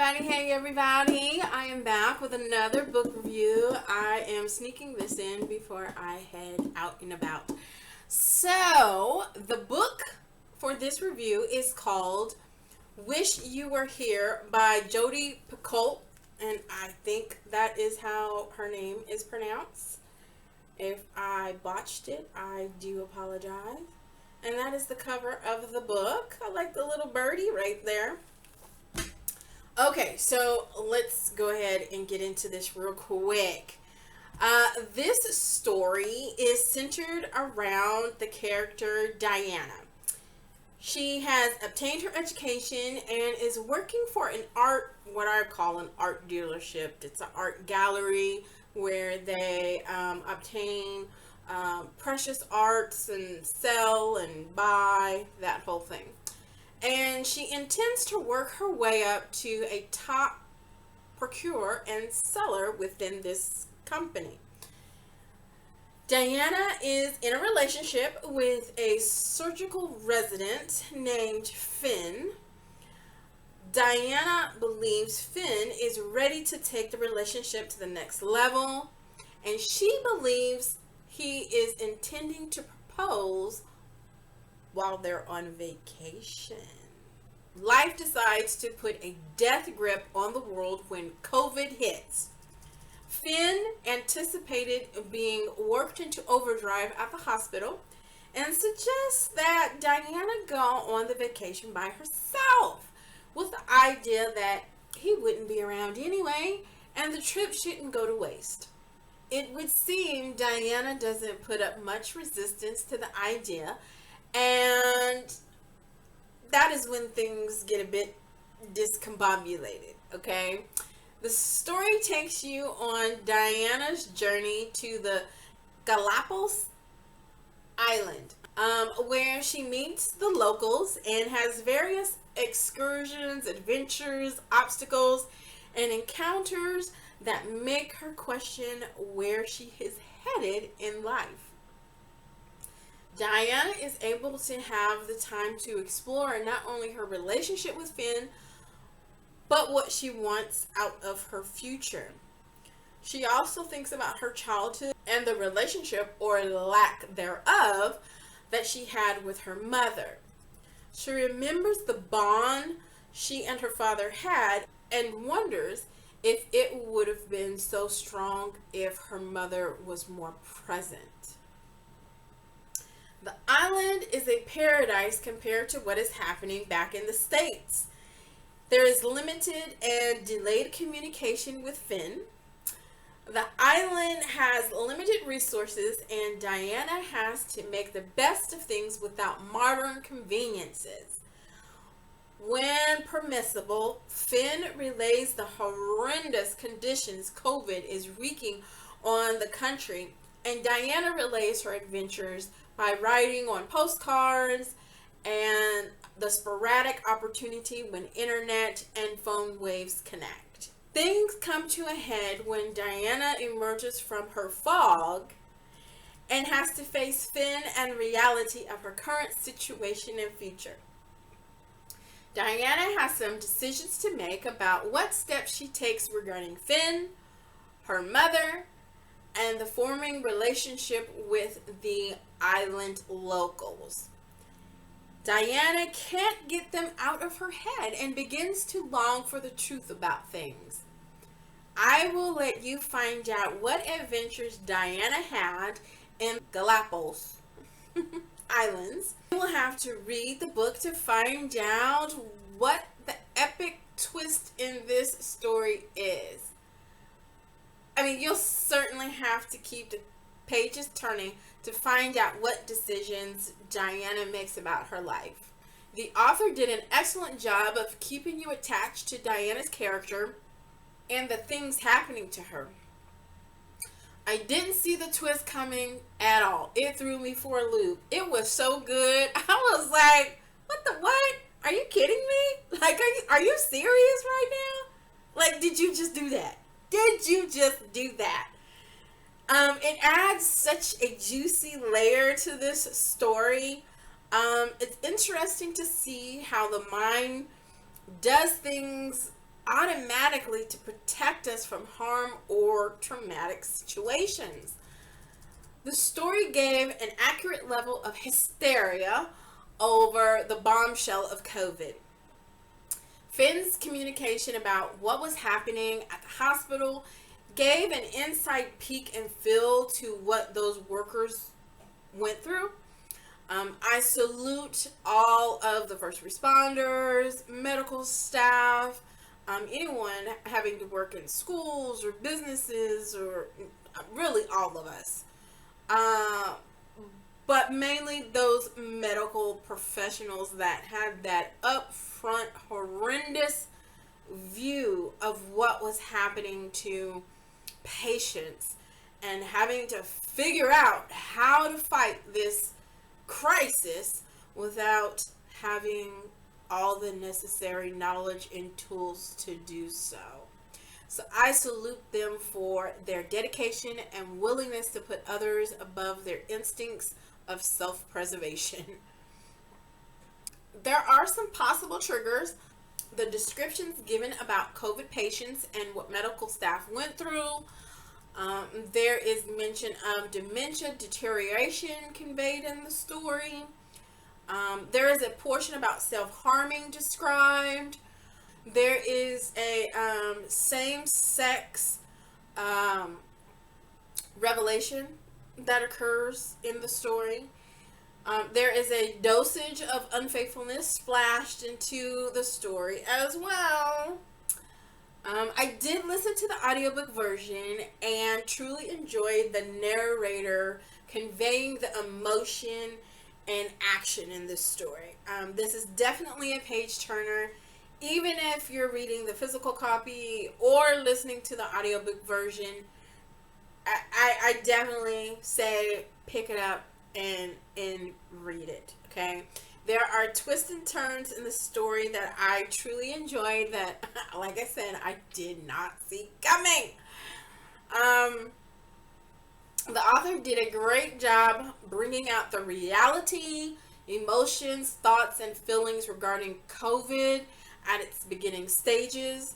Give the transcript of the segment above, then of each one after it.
Hey everybody, I am back with another book review. I am sneaking this in before I head out and about. So, the book for this review is called Wish You Were Here by Jodi Picoult, and I think that is how her name is pronounced. If I botched it, I do apologize. And that is the cover of the book. I like the little birdie right there. Okay, so let's go ahead and get into this real quick. This story is centered around the character Diana. She has obtained her education and is working for what I call an art dealership. It's an art gallery where they obtain precious arts and sell and buy, that whole thing. And she intends to work her way up to a top procurer and seller within this company. Diana is in a relationship with a surgical resident named Finn. Diana believes Finn is ready to take the relationship to the next level, and she believes he is intending to propose while they're on vacation. Life decides to put a death grip on the world when COVID hits. Finn anticipated being worked into overdrive at the hospital and suggests that Diana go on the vacation by herself, with the idea that he wouldn't be around anyway and the trip shouldn't go to waste. It would seem Diana doesn't put up much resistance to the idea, and that is when things get a bit discombobulated, okay? The story takes you on Diana's journey to the Galapagos Island, where she meets the locals and has various excursions, adventures, obstacles, and encounters that make her question where she is headed in life. Diana is able to have the time to explore not only her relationship with Finn, but what she wants out of her future. She also thinks about her childhood and the relationship, or lack thereof, that she had with her mother. She remembers the bond she and her father had and wonders if it would have been so strong if her mother was more present. The island is a paradise compared to what is happening back in the States. There is limited and delayed communication with Finn. The island has limited resources, and Diana has to make the best of things without modern conveniences. When permissible, Finn relays the horrendous conditions COVID is wreaking on the country, and Diana relays her adventures by writing on postcards and the sporadic opportunity when internet and phone waves connect. Things come to a head when Diana emerges from her fog and has to face Finn and reality of her current situation and future. Diana has some decisions to make about what steps she takes regarding Finn, her mother, and the forming relationship with the island locals. Diana can't get them out of her head and begins to long for the truth about things. I will let you find out what adventures Diana had in Galapagos Islands. You will have to read the book to find out what the epic twist in this story is. I mean, you'll certainly have to keep the pages turning to find out what decisions Diana makes about her life. The author did an excellent job of keeping you attached to Diana's character and the things happening to her. I didn't see the twist coming at all. It threw me for a loop. It was so good. I was like, what? Are you kidding me? Like, are you serious right now? Like, did you just do that? Did you just do that? It adds such a juicy layer to this story. It's interesting to see how the mind does things automatically to protect us from harm or traumatic situations. The story gave an accurate level of hysteria over the bombshell of COVID. Finn's communication about what was happening at the hospital gave an inside peek and feel to what those workers went through. I salute all of the first responders, medical staff, anyone having to work in schools or businesses, or really all of us. Uh, but mainly those medical professionals that had that upfront horrendous view of what was happening to patients and having to figure out how to fight this crisis without having all the necessary knowledge and tools to do so. So I salute them for their dedication and willingness to put others above their instincts of self-preservation. There are some possible triggers. The descriptions given about COVID patients and what medical staff went through. There is mention of dementia deterioration conveyed in the story. There is a portion about self-harming described. There is a same-sex revelation that occurs in the story. There is a dosage of unfaithfulness splashed into the story as well. I did listen to the audiobook version and truly enjoyed the narrator conveying the emotion and action in this story. This is definitely a page turner. Even if you're reading the physical copy or listening to the audiobook version, I definitely say pick it up and read it, okay? There are twists and turns in the story that I truly enjoyed that, like I said, I did not see coming. The author did a great job bringing out the reality, emotions, thoughts, and feelings regarding COVID at its beginning stages.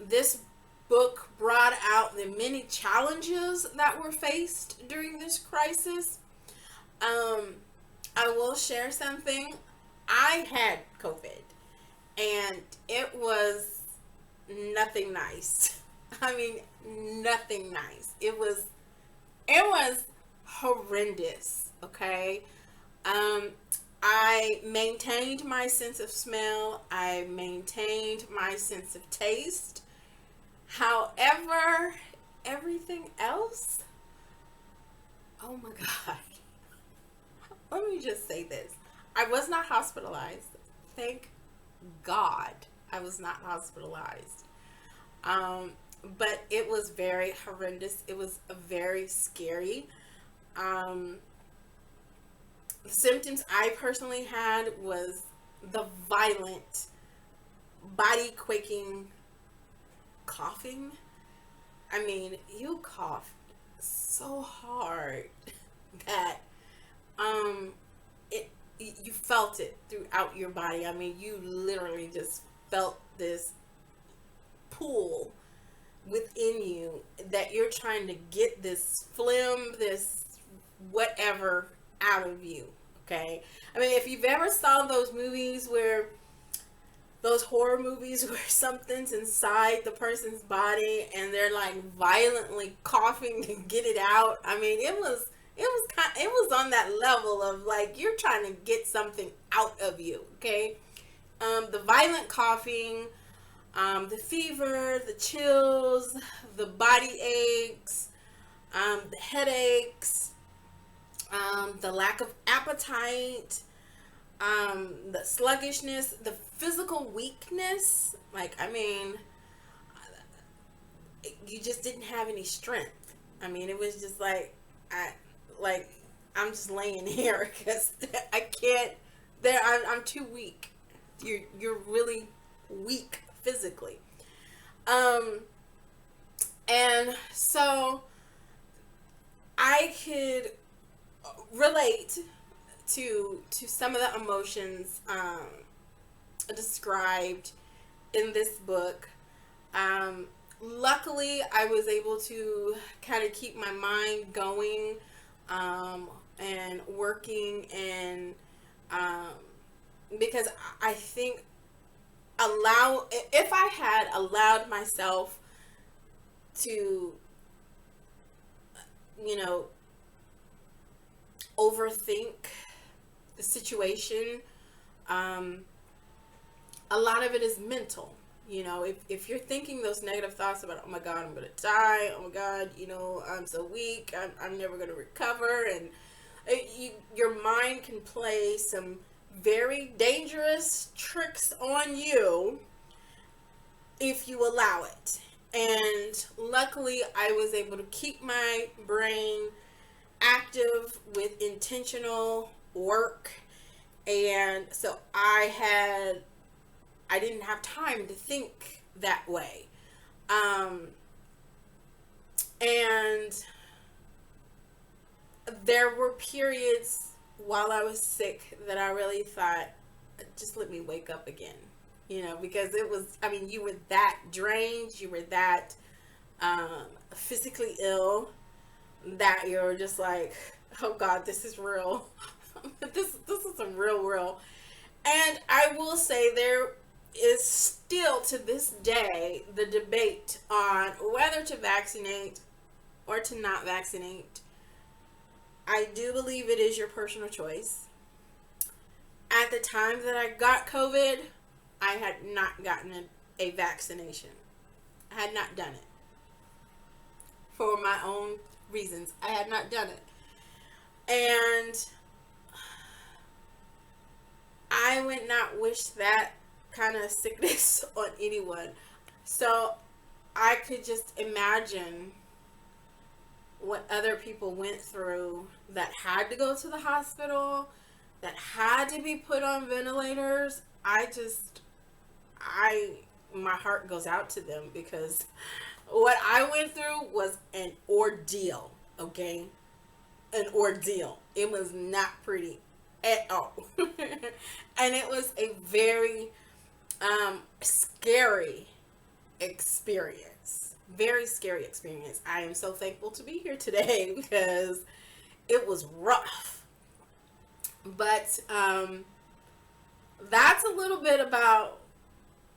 This book brought out the many challenges that were faced during this crisis. I will share something. I had COVID and it was nothing nice. I mean, nothing nice. It was horrendous, okay? I maintained my sense of smell. I maintained my sense of taste. However, everything else, oh my God. Let me just say this. I was not hospitalized. Thank God I was not hospitalized. But it was very horrendous. It was very scary. The symptoms I personally had was the violent, body quaking coughing. I mean, you coughed so hard that you felt it throughout your body. I mean, you literally just felt this pull within you that you're trying to get this phlegm, this whatever out of you. Okay, I mean, if you've ever saw those movies where those horror movies where something's inside the person's body and they're like violently coughing to get it out, I mean, it was on that level of like you're trying to get something out of you. Okay, the violent coughing, the fever, the chills, the body aches, the headaches, the lack of appetite, the sluggishness, the physical weakness. Like, I mean, you just didn't have any strength. I mean, it was just like, I'm just laying here because I can't. I'm too weak. You're really weak physically. And so I could relate to some of the emotions described in this book. Luckily, I was able to kind of keep my mind going and working, and because I think if I had allowed myself to, you know, overthink the situation, a lot of it is mental. You know, if you're thinking those negative thoughts about, oh my God, I'm going to die, oh my God, you know, I'm so weak, I'm never going to recover, and your mind can play some very dangerous tricks on you if you allow it. And luckily, I was able to keep my brain active with intentional work, and so I didn't have time to think that way. And there were periods while I was sick that I really thought, just let me wake up again. You know, because it was, I mean, you were that drained, you were that physically ill, that you're just like, oh God, this is real. this is some real. And I will say there is still to this day the debate on whether to vaccinate or to not vaccinate. I do believe it is your personal choice. At the time that I got COVID, I had not gotten a vaccination. I had not done it. For my own reasons, I had not done it. And I would not wish that kind of sickness on anyone. So I could just imagine what other people went through that had to go to the hospital, that had to be put on ventilators. My heart goes out to them, because what I went through was an ordeal, okay? An ordeal. It was not pretty at all. And it was a very scary experience. Very scary experience. I am so thankful to be here today because it was rough. But that's a little bit about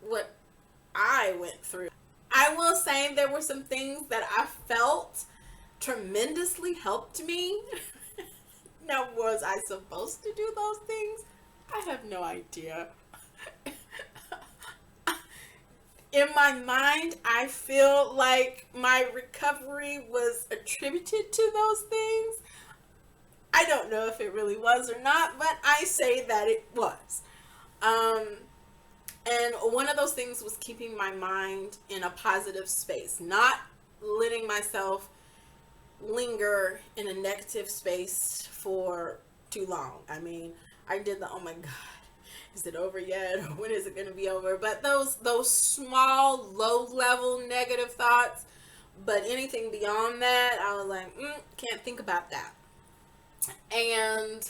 what I went through. I will say there were some things that I felt tremendously helped me. Now, was I supposed to do those things? I have no idea. In my mind, I feel like my recovery was attributed to those things. I don't know if it really was or not, but I say that it was. And one of those things was keeping my mind in a positive space, not letting myself linger in a negative space for too long. I mean, I did the, oh my God, is it over yet? Or when is it going to be over? But those small, low-level negative thoughts, but anything beyond that, I was like, can't think about that. And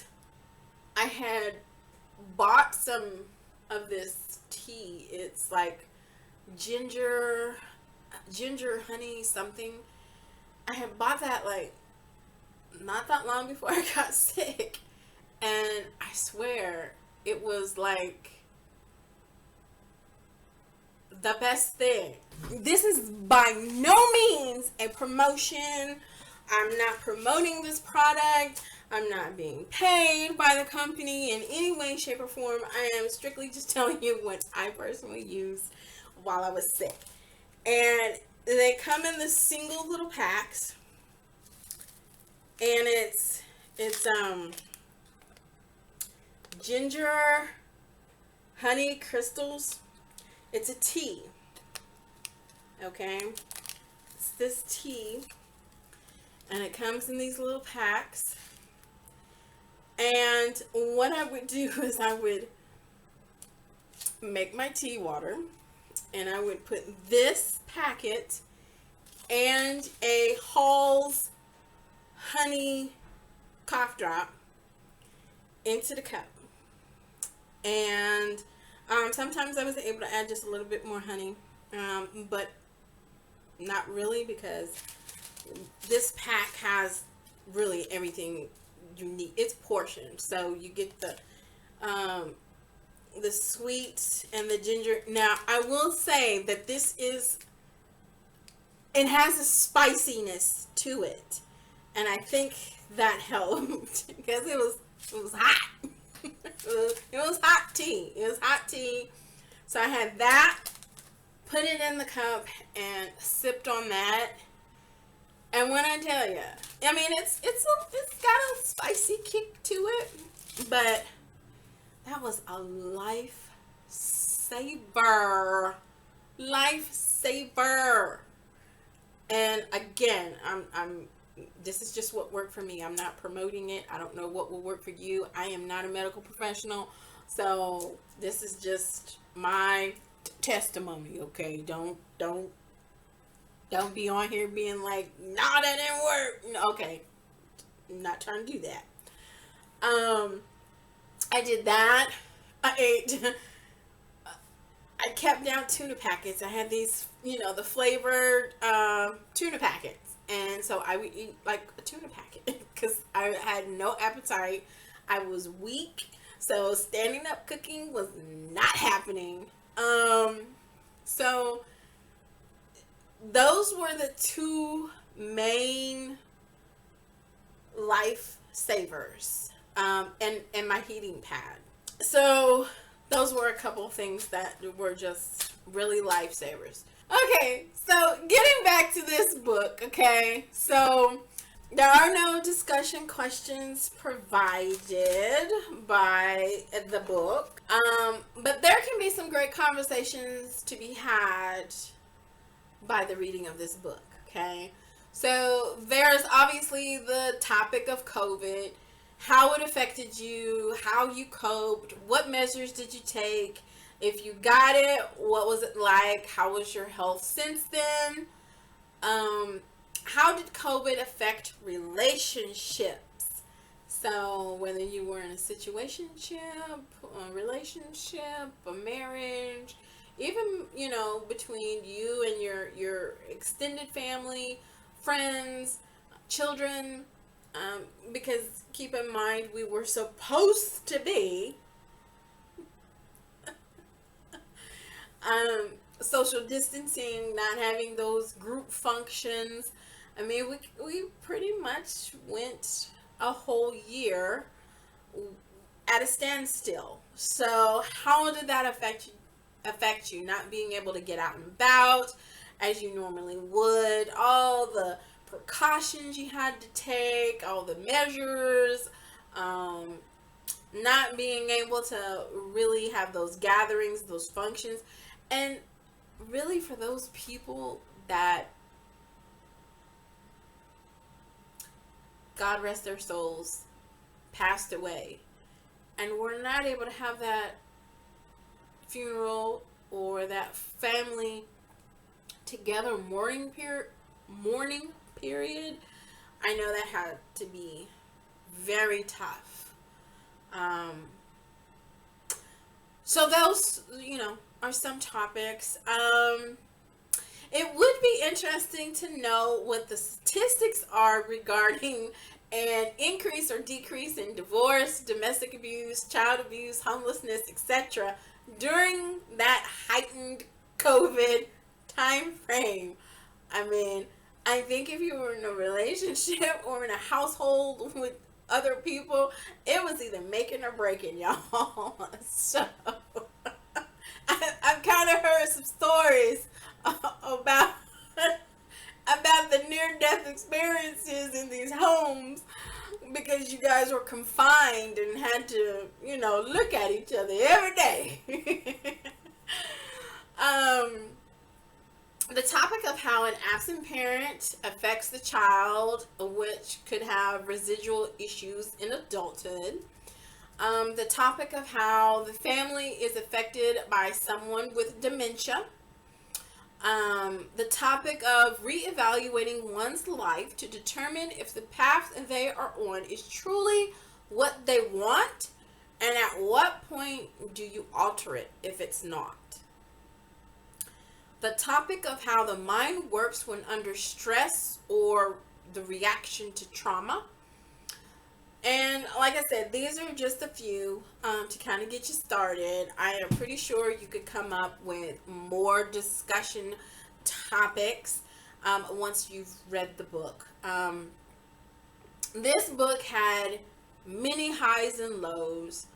I had bought some of this tea. It's like ginger honey something. I had bought that like not that long before I got sick, and I swear it was like the best thing. This is by no means a promotion. I'm not promoting this product. I'm not being paid by the company in any way, shape, or form. I am strictly just telling you what I personally used while I was sick. And they come in the single little packs. And it's ginger honey crystals. It's a tea. Okay? It's this tea. And it comes in these little packs. And what I would do is I would make my tea water, and I would put this packet and a Hall's honey cough drop into the cup. And Sometimes I was able to add just a little bit more honey, but not really, because this pack has really everything you need. It's portioned, so you get the sweet and the ginger. Now, I will say that it has a spiciness to it, and I think that helped because it was hot. It was hot tea. It was hot tea. So I had that, put it in the cup, and sipped on that. And when I tell you, I mean, it's got a spicy kick to it, but that was a lifesaver. And again, this is just what worked for me. I'm not promoting it. I don't know what will work for you. I am not a medical professional, so this is just my testimony. Okay, don't be on here being like, nah, that didn't work. Okay, I'm not trying to do that. I did that. I kept down tuna packets. I had these, the flavored tuna packets. And so I would eat like a tuna packet because I had no appetite. I was weak. So standing up cooking was not happening. So those were the two main lifesavers, and my heating pad. So those were a couple things that were just really lifesavers. Okay, so getting back to this book, okay, so there are no discussion questions provided by the book, but there can be some great conversations to be had by the reading of this book, okay? So there's obviously the topic of COVID, how it affected you, how you coped, what measures did you take, if you got it, what was it like, how was your health since then, how did COVID affect relationships? So whether you were in a situationship, a relationship, a marriage, even, between you and your extended family, friends, children, because keep in mind, we were supposed to be social distancing, not having those group functions. I mean, we pretty much went a whole year at a standstill. So how did that affect you not being able to get out and about as you normally would, all the precautions you had to take, all the measures, not being able to really have those gatherings, those functions, and really for those people that, God rest their souls, passed away and were not able to have that funeral or that family together mourning period, I know that had to be very tough. So those, are some topics. It would be interesting to know what the statistics are regarding an increase or decrease in divorce, domestic abuse, child abuse, homelessness, etc. during that heightened COVID time frame. I mean, I think if you were in a relationship or in a household with other people, it was either making or breaking, y'all. So I've kind of heard some stories about the near-death experiences in these homes because you guys were confined and had to, look at each other every day. The topic of how an absent parent affects the child, which could have residual issues in adulthood. The topic of how the family is affected by someone with dementia. The topic of reevaluating one's life to determine if the path they are on is truly what they want And at what point do you alter it if it's not? The topic of how the mind works when under stress or the reaction to trauma. And like I said, these are just a few to kind of get you started. I am pretty sure you could come up with more discussion topics once you've read the book. This book had many highs and lows,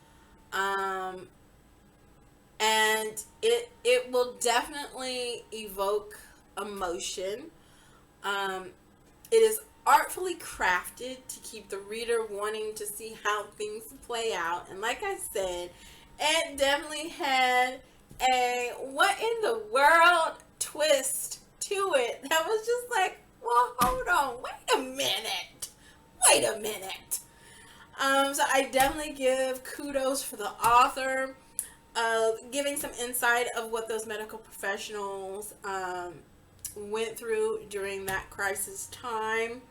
and it will definitely evoke emotion. It is artfully crafted to keep the reader wanting to see how things play out. And like I said, it definitely had a what in the world twist to it that was just like, well, hold on, wait a minute. So I definitely give kudos for the author of giving some insight of what those medical professionals went through during that crisis time.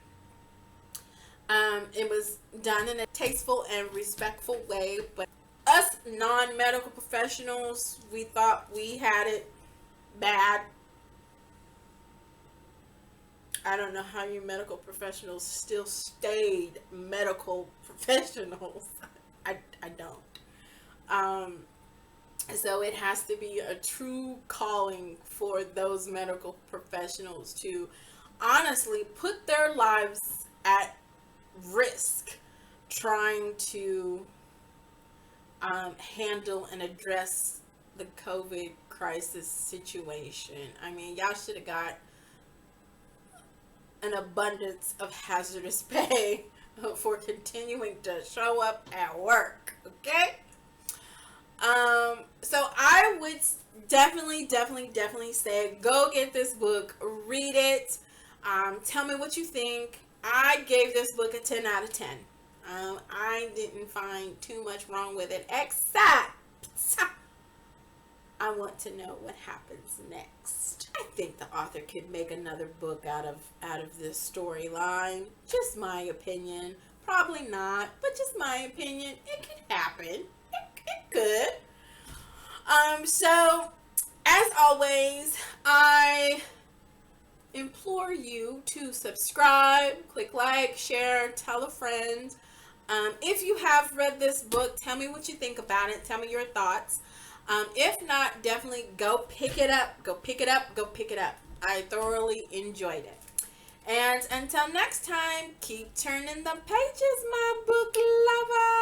It was done in a tasteful and respectful way, but us non-medical professionals, we thought we had it bad. I don't know how you medical professionals still stayed medical professionals. I don't. So it has to be a true calling for those medical professionals to honestly put their lives at risk trying to handle and address the COVID crisis situation. I mean, y'all should have got an abundance of hazardous pay for continuing to show up at work, okay? So I would definitely say go get this book, read it, tell me what you think. I gave this book a 10 out of 10. I didn't find too much wrong with it, except I want to know what happens next. I think the author could make another book out of this storyline. Just my opinion. Probably not, but just my opinion. It could happen. It could. So, as always, I implore you to subscribe, click like, share, tell a friend. If you have read this book, tell me what you think about it. Tell me your thoughts. If not, definitely go pick it up. Go pick it up. I thoroughly enjoyed it. And until next time, keep turning the pages, my book lover.